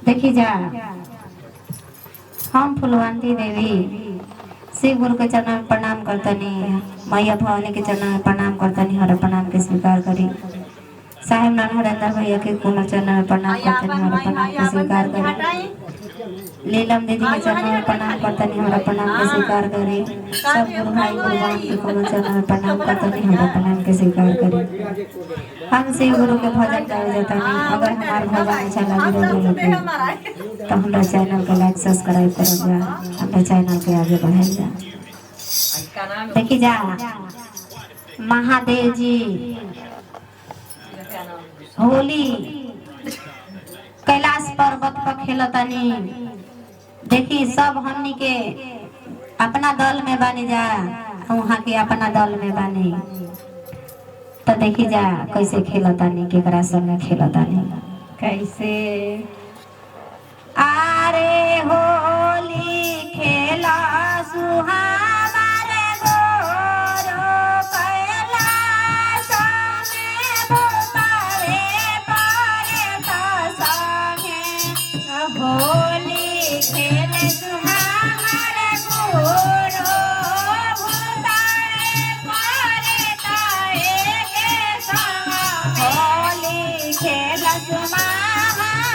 देखी जा हम फुलवंती देवी शिव गुरु के चरण में प्रणाम करतनी, मैया भवानी के चरण में प्रणाम करतनी। हर प्रणाम के स्वीकार करी। साहेब नरेंद्र भैया के कुल चरण में प्रणाम करतनी। हर प्रणाम के स्वीकार करी। लीलम दीदी के चरण में प्रणाम करतनी। हर प्रणाम के स्वीकार करी। सब गुरु भाई गुरुवान के कुल चरण में प्रणाम करतनी। हर प्रणाम के स्वीकार करी। हम शिव गुरु के भजन गावे जातनी। अगर हमार भजन अच्छा लगे तो हमारा चैनल को लाइक सब्सक्राइब करब जा, हमारे चैनल के आगे बढ़ाई जा। देखी जा महादेव जी होली कैलाश पर्वत पर खेलतनी। देखी सब हमनी के अपना दल में बानी जा, वहाँ के अपना दल में बानी। तो देखी जा कैसे खेलतानी, केकरा संग खेलतानी कैसे। आरे होली खेला सुहावारे गोरो कैलाश में भूतावे पारे तो संगे। होली खेले सुहावारे गोरो भूतावे पारे तो एके संग। होली खेला सुहावारे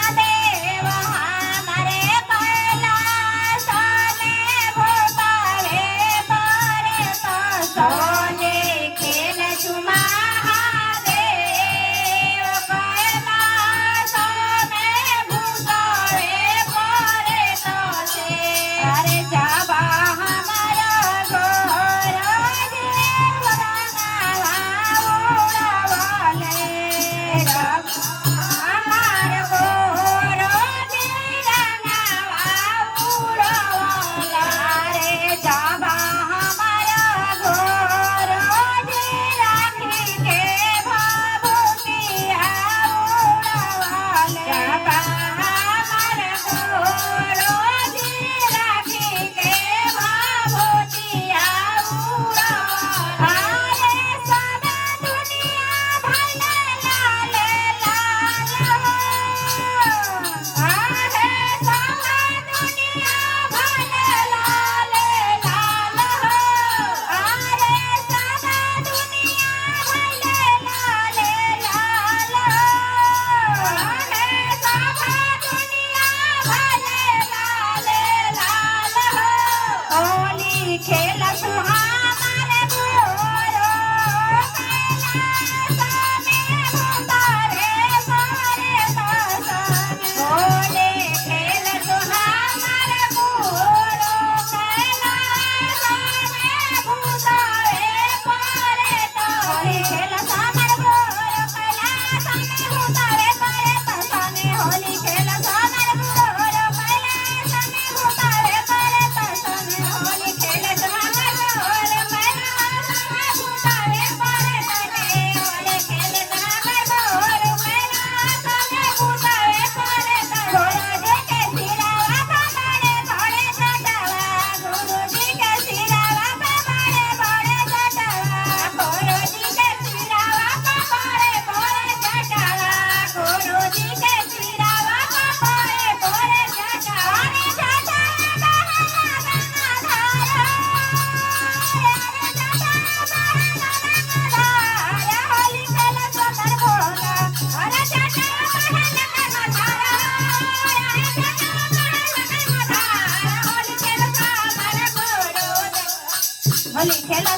होली खेला